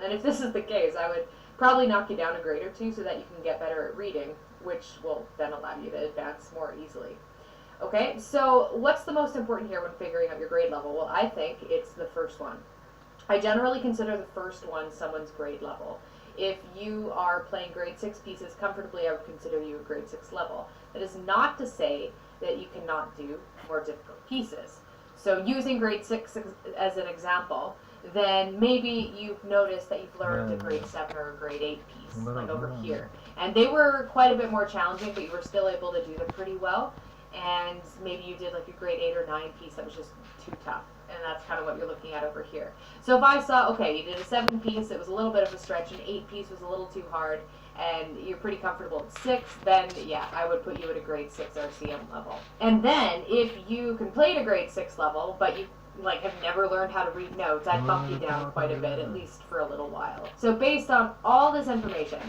And if this is the case, I would probably knock you down a grade or two so that you can get better at reading, which will then allow you to advance more easily. Okay, so what's the most important here when figuring out your grade level? Well, I think it's the first one. I generally consider the first one someone's grade level. If you are playing grade 6 pieces comfortably, I would consider you a grade 6 level. That is not to say that you cannot do more difficult pieces. So using grade 6 as an example, then maybe you've noticed that you've learned a grade 7 or a grade 8 piece, like over here. And they were quite a bit more challenging, but you were still able to do them pretty well. And maybe you did like a grade 8 or 9 piece that was just too tough. And that's kind of what you're looking at over here. So if I saw, okay, you did a 7 piece, it was a little bit of a stretch, an 8 piece was a little too hard, and you're pretty comfortable at 6, then yeah, I would put you at a grade 6 RCM level. And then if you can play at a grade 6 level, but you like have never learned how to read notes, I'd bump you down quite a bit, at least for a little while. So based on all this information,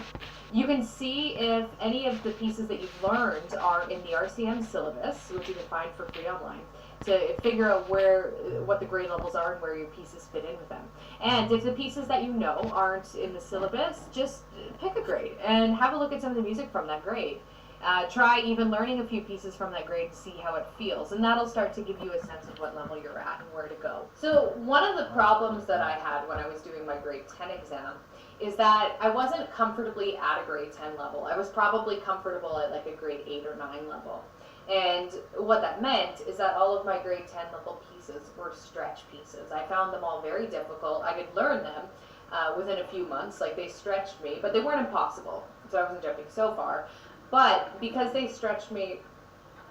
you can see if any of the pieces that you've learned are in the RCM syllabus, which you can find for free online, to figure out what the grade levels are and where your pieces fit in with them. And if the pieces that you know aren't in the syllabus, just pick a grade and have a look at some of the music from that grade. Try even learning a few pieces from that grade to see how it feels, and that'll start to give you a sense of what level you're at and where to go. So one of the problems that I had when I was doing my grade 10 exam is that I wasn't comfortably at a grade 10 level. I was probably comfortable at like a grade 8 or 9 level. And what that meant is that all of my grade 10 level pieces were stretch pieces. I found them all very difficult. I could learn them within a few months, like they stretched me, but they weren't impossible, so I wasn't jumping so far. But because they stretched me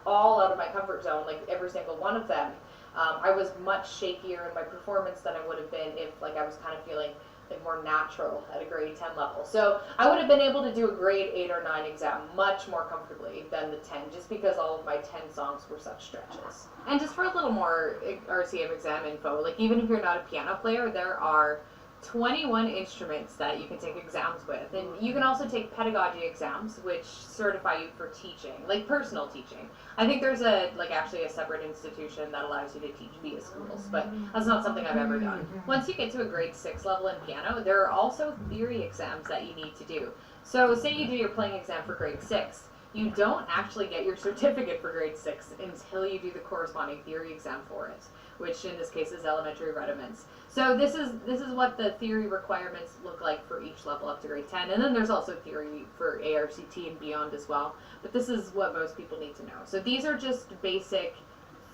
all out of my comfort zone, like every single one of them, I was much shakier in my performance than I would have been if like I was kind of feeling like more natural at a grade 10 level. So I would have been able to do a grade 8 or 9 exam much more comfortably than the 10, just because all of my 10 songs were such stretches. And just for a little more RCM exam info, like even if you're not a piano player, there are 21 instruments that you can take exams with, and you can also take pedagogy exams, which certify you for teaching, like personal teaching. I think there's actually a separate institution that allows you to teach via schools, but that's not something I've ever done. Once you get to a grade 6 level in piano, there are also theory exams that you need to do. So say you do your playing exam for grade 6, you don't actually get your certificate for grade 6 until you do the corresponding theory exam for it, which in this case is elementary rudiments. So this is what the theory requirements look like for each level up to grade 10. And then there's also theory for ARCT and beyond as well. But this is what most people need to know. So these are just basic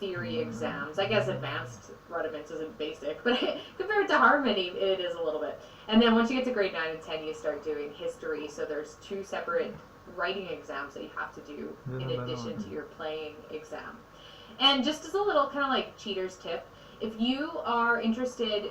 theory exams. I guess advanced rudiments isn't basic, but compared to harmony, it is a little bit. And then once you get to grade 9 and 10, you start doing history. So there's 2 separate writing exams that you have to do in addition to your playing exam. And just as a little kind of like cheater's tip, if you are interested,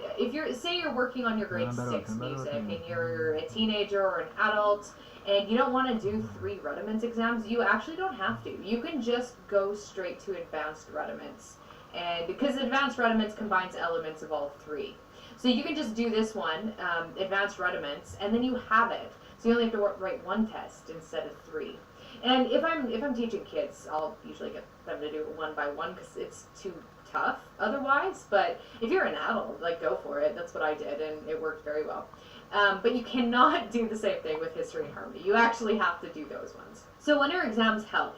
say you're working on your grade 6 music and you're a teenager or an adult and you don't want to do 3 rudiments exams, you actually don't have to. You can just go straight to advanced rudiments, and because advanced rudiments combines elements of all 3. So you can just do this one, advanced rudiments, and then you have it. So you only have to write 1 test instead of 3. And if I'm teaching kids, I'll usually get them to do it 1 by 1 because it's too tough otherwise. But if you're an adult, like, go for it. That's what I did, and it worked very well. But you cannot do the same thing with history and harmony. You actually have to do those ones. So when are exams held?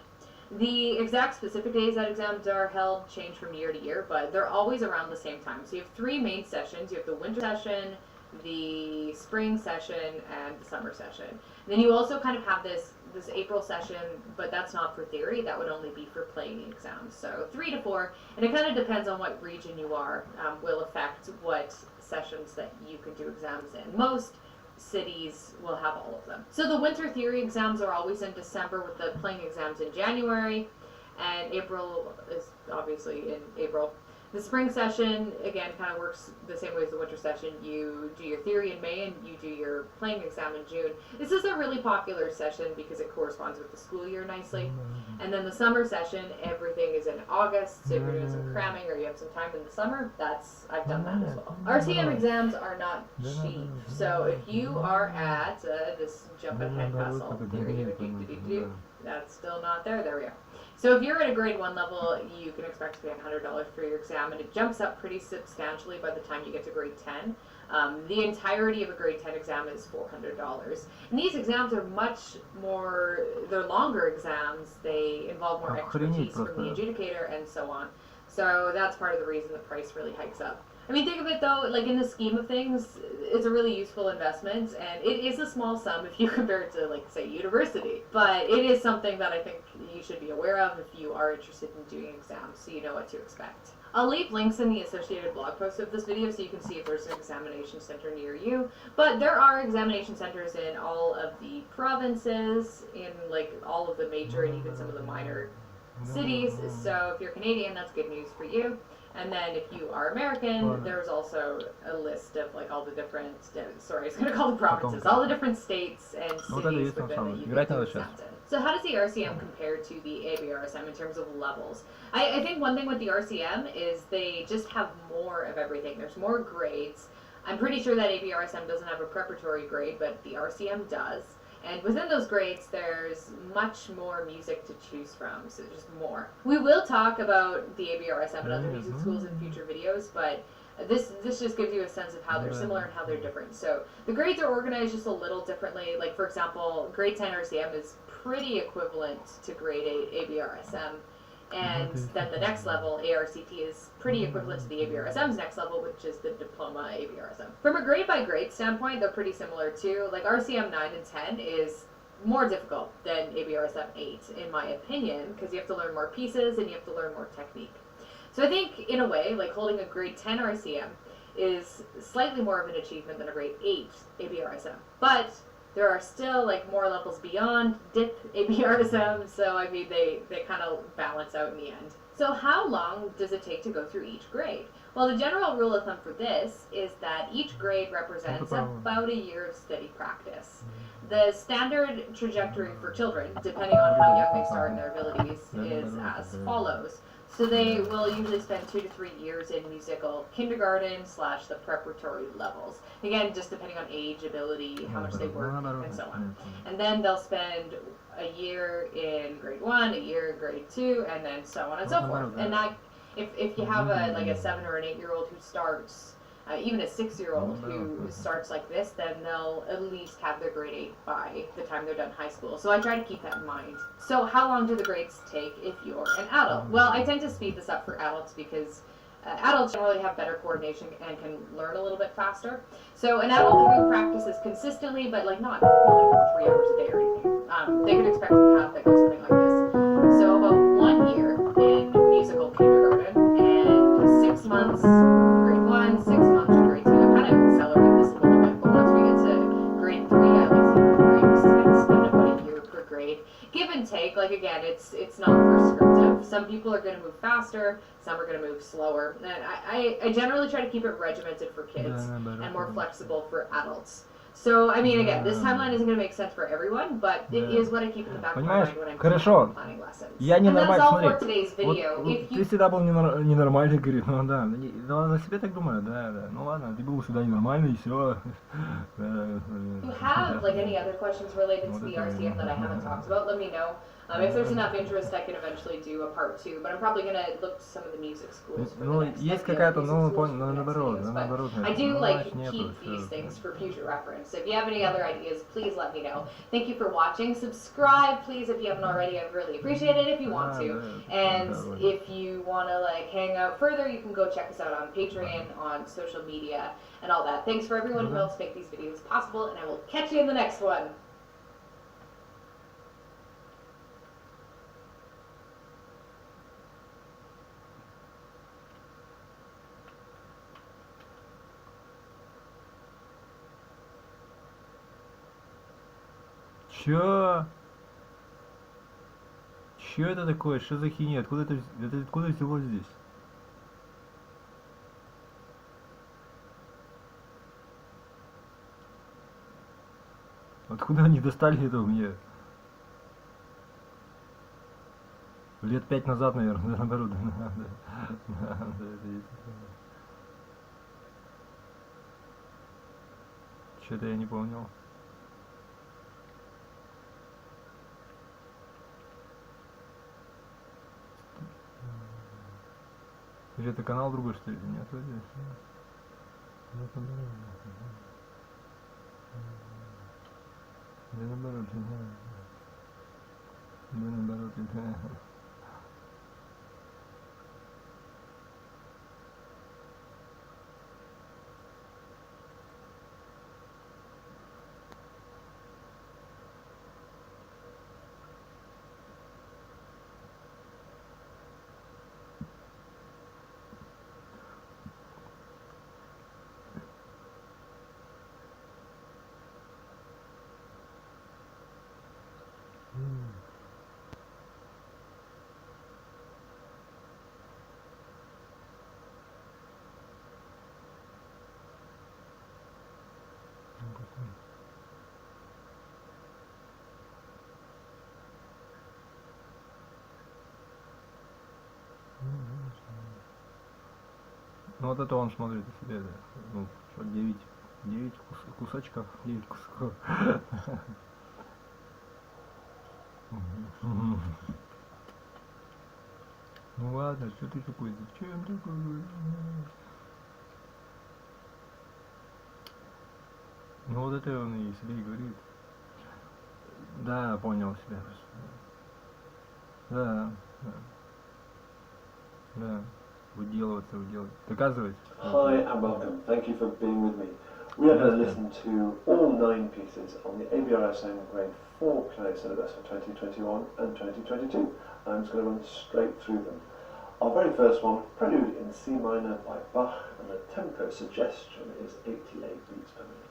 The exact specific days that exams are held change from year to year, but they're always around the same time. So you have 3 main sessions. You have the winter session, the spring session, and the summer session. And then you also kind of have this April session, but that's not for theory. That would only be for playing exams. So 3 to 4, and it kind of depends on what region you are, will affect what sessions that you can do exams in. Most cities will have all of them. So the winter theory exams are always in December, with the playing exams in January, and April is obviously in April. The spring session, again, kind of works the same way as the winter session. You do your theory in May and you do your playing exam in June. This is a really popular session because it corresponds with the school year nicely. And then the summer session, everything is in August. So if you're doing some cramming or you have some time in the summer, I've done that as well. RCM exams are not cheap. So if you are at this jump ahead puzzle, theory, that's still not there. There we are. So if you're at a grade 1 level, you can expect to pay $100 for your exam, and it jumps up pretty substantially by the time you get to grade 10. The entirety of a grade 10 exam is $400. And these exams are much more, they're longer exams, they involve more expertise from the adjudicator and so on. So that's part of the reason the price really hikes up. I mean, think of it though, like in the scheme of things, it's a really useful investment, and it is a small sum if you compare it to, like, say, university. But it is something that I think you should be aware of if you are interested in doing exams, so you know what to expect. I'll leave links in the associated blog post of this video so you can see if there's an examination center near you. But there are examination centers in all of the provinces, in like all of the major and even some of the minor cities. So if you're Canadian, that's good news for you. And then if you are American, there's also a list of like all the different, sorry, I was going to call the provinces, all the different states and cities within that you can do exams in. So how does the RCM compare to the ABRSM in terms of levels? I think one thing with the RCM is they just have more of everything. There's more grades. I'm pretty sure that ABRSM doesn't have a preparatory grade, but the RCM does. And within those grades, there's much more music to choose from, so just more. We will talk about the ABRSM and other music schools in future videos, but this just gives you a sense of how they're similar and how they're different. So the grades are organized just a little differently. Like, for example, grade 10 RCM is pretty equivalent to grade 8 ABRSM. And then the next level, ARCT, is pretty equivalent to the ABRSM's next level, which is the diploma ABRSM. From a grade by grade standpoint, they're pretty similar too. Like RCM 9 and 10 is more difficult than ABRSM 8, in my opinion, because you have to learn more pieces and you have to learn more technique. So I think, in a way, like holding a grade 10 RCM is slightly more of an achievement than a grade 8 ABRSM. But there are still like more levels beyond DIP ABRSM, so I mean they kind of balance out in the end. So how long does it take to go through each grade? Well, the general rule of thumb for this is that each grade represents about a year of steady practice. The standard trajectory for children, depending on how young they start and their abilities, is as follows. So they will usually spend 2 to 3 years in musical kindergarten / the preparatory levels. Again, just depending on age, ability, how much they work, and so on. And then they'll spend a year in grade 1, a year in grade 2, and then so on and so forth. And that, if you have a 7 or an 8-year-old who starts, even a 6-year-old who starts like this, then they'll at least have their grade 8 by the time they're done high school. So I try to keep that in mind. So how long do the grades take if you're an adult? Well, I tend to speed this up for adults because adults generally have better coordination and can learn a little bit faster. So an adult who practices consistently, but like not like 3 hours a day or anything, they could expect a path that goes something like this. So about 1 year in musical kindergarten and 6 months grade 1, 6 months in grade 2. I kind of accelerate this a little bit, but once we get to grade 3, I like to breaks and spend about a year per grade. Give and take, like again, it's not prescriptive. Some people are going to move faster, some are going to move slower. And I generally try to keep it regimented for kids and more flexible for adults. So, I mean, again, this timeline isn't going to make sense for everyone, but it is what I keep in the back of my mind when I'm planning lessons. And that's all for today's video. Вот ты всегда был ненормальный, говорит, ну да, на себе так думаю, да, ну ладно, ты был всегда ненормальный, и все. If you have like any other questions related to the RCM that I haven't talked about, let me know. If there's enough interest, I can eventually do a part 2, but I'm probably going to look to some of the music schools for the next есть какая-то, наоборот, I do like keep these things for future reference. So if you have any other ideas, please let me know. Thank you for watching. Subscribe, please, if you haven't already. I'd really appreciate it if you want to. And if you want to like hang out further, you can go check us out on Patreon, on social media, and all that. Thanks for everyone who helps make these videos possible, and I will catch you in the next one. Чё? Чё это такое? Что за херня? Откуда это откуда взялось здесь? Откуда они достали это у меня? Лет 5 назад, наверное, наоборот. Что-то я не понял. Или это канал другой, что ли? Нет, вроде. Ну вот это он смотрит о себе, да. Ну, что, 9 кусочков, 9 кусков. Ну ладно, что ты такой, зачем такой? Ну вот это он и себе и говорит. Да, понял себя. Да, да. Да. Выделываться. Доказывать. Hi and welcome. Thank you for being with me. We are going to listen to all 9 pieces on the ABRSM Grade 4 piano syllabus for 2021 and 2022. I'm just going to run straight through them. Our very first one, Prelude in C minor by Bach, and the tempo suggestion is 88 beats per minute.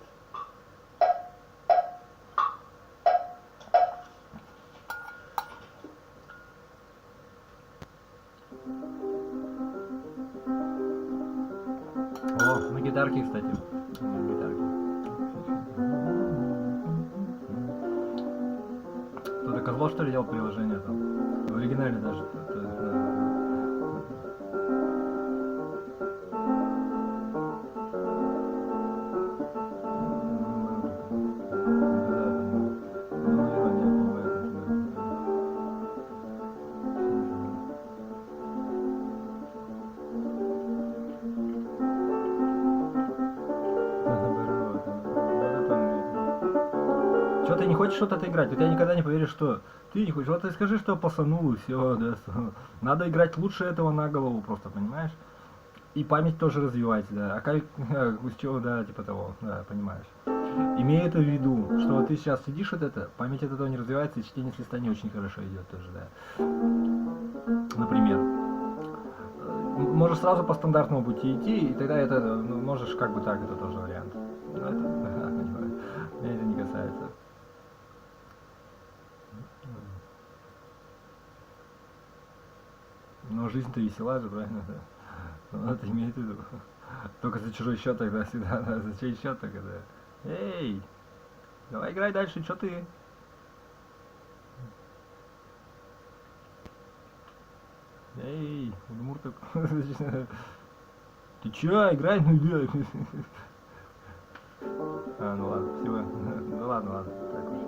О, на гитарке, кстати. На гитарке. Кто-то Козлов, что ли, делал приложение там? В оригинале даже. То есть, да. Что ты не хочешь что-то играть? Вот я никогда не поверю, что ты не хочешь. Вот ты скажи, что пасанул, и все, да. Надо играть лучше этого на голову просто, понимаешь? И память тоже развивать, да. А как, с чего, да, типа того, да, понимаешь. Имея это в виду, что вот ты сейчас сидишь вот это, память от этого не развивается, и чтение с листа не очень хорошо идет тоже, да. Например. Можешь сразу по стандартному пути идти, и тогда это, ну, можешь как бы так, это тоже вариант. Но это, да, понимаю. Меня это не касается. Но жизнь-то весела же, правильно? Да? Ну, это имеет в виду. Только за чужой счет тогда всегда, да, за чей счет тогда. Эй, давай играй дальше, что ты? Эй, Удмур такой. Ты чё, играй, ну да. А, ну ладно, всего. Ну ладно. Так уж.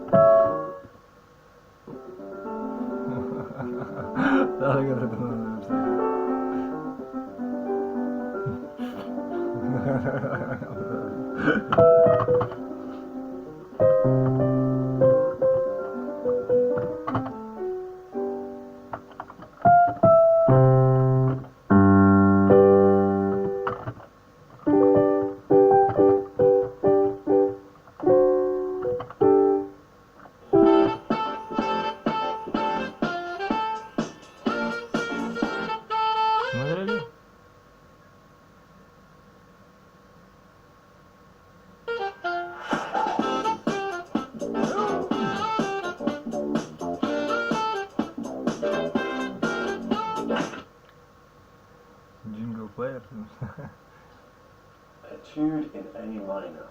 Etude in A minor.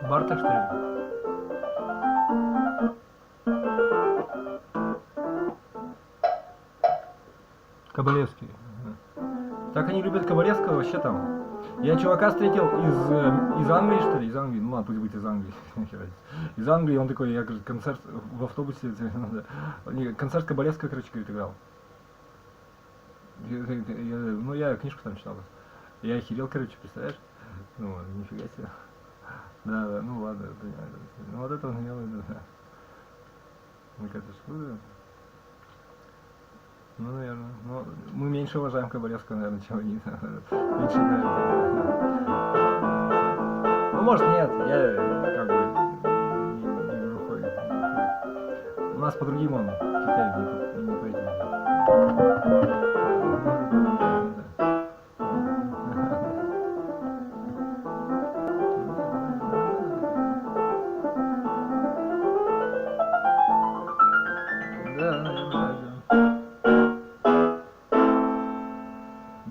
Барта, что ли? Кабалевский. Так они любят Кабалевского вообще там. Я чувака встретил из Англии, что ли? Из Англии. Ну ладно, пусть будет из Англии. Из Англии, он такой, я говорю, концерт в автобусе, концерт Кабалевского, короче, говорит, играл. Ну я книжку там читал. Я охерел, короче, представляешь? Ну, нифига себе. Да, да, ну ладно, ну вот это он делает, да. Ну как-то что. Ну, наверное. Но мы меньше уважаем Кабалевского, наверное, чем они. Меньше, наверное. Ну, может, нет, я как бы не глухой. У нас по другим он критериям, не по этим.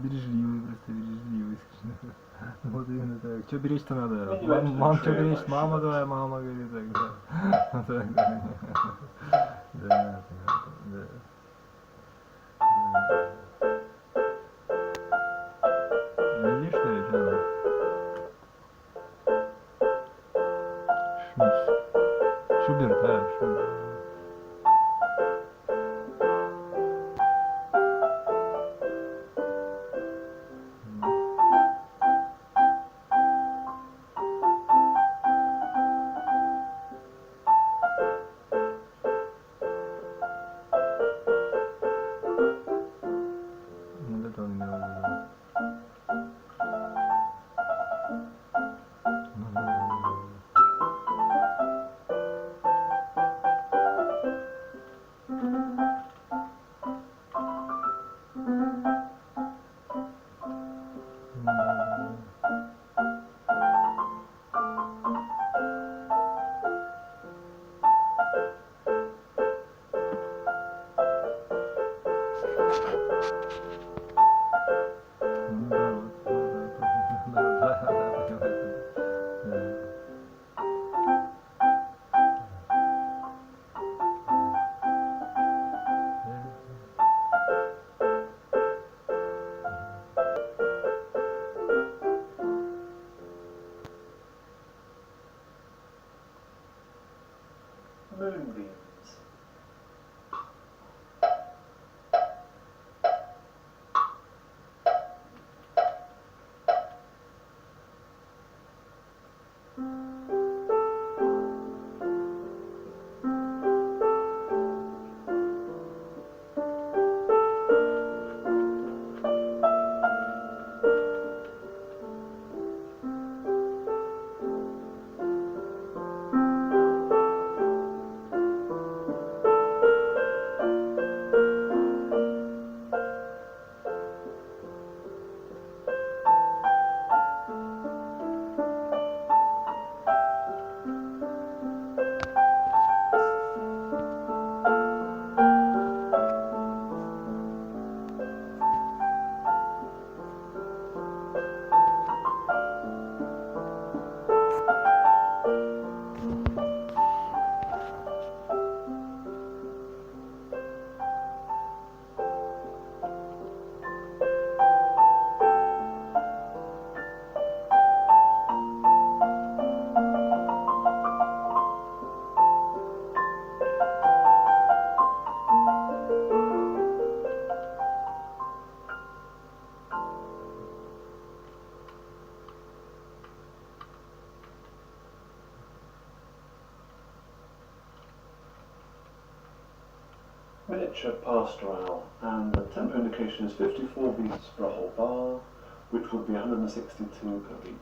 Бережливый, просто бережливый. Вот именно так. Что беречь-то надо? Мам, что беречь? Мама твоя, мама говорит так, да. Так, да. Да, да. Видишь, что ли, что? Шуберт, да, Шуберт. Moonbeams. Miniature pastoral, and the tempo indication is 54 beats for a whole bar, which would be 162 per beat.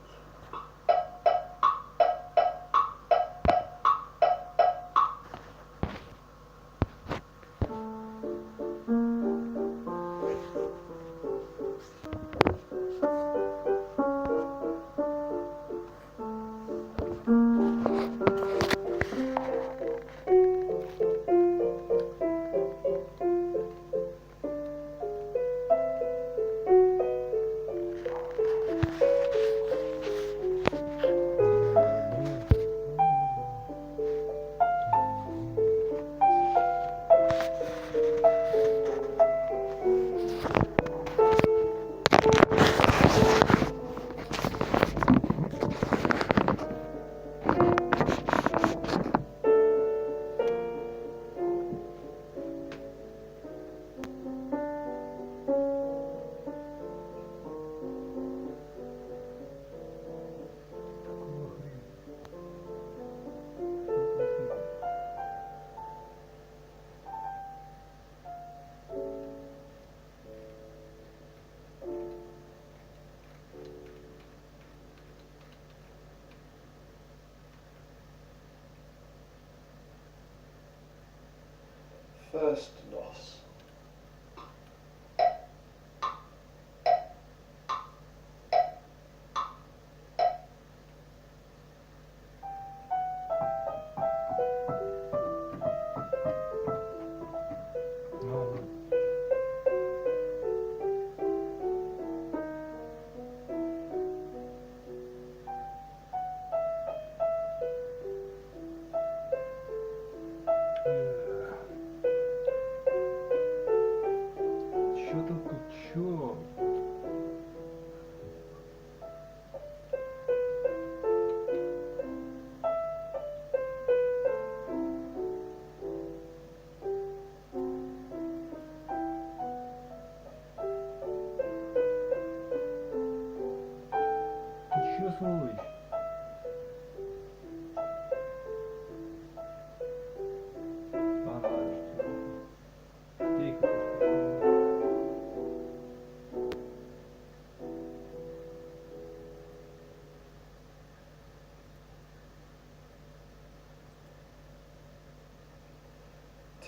first nos. Ну, чё тут, чё? Ты чё, сволочь? Ага, что? Тихо.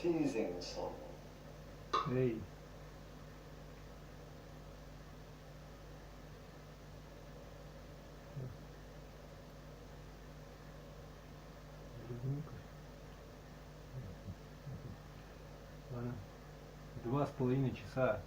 Teasing someone. Эй. Ладно. 2,5 часа.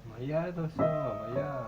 Моя это все, моя.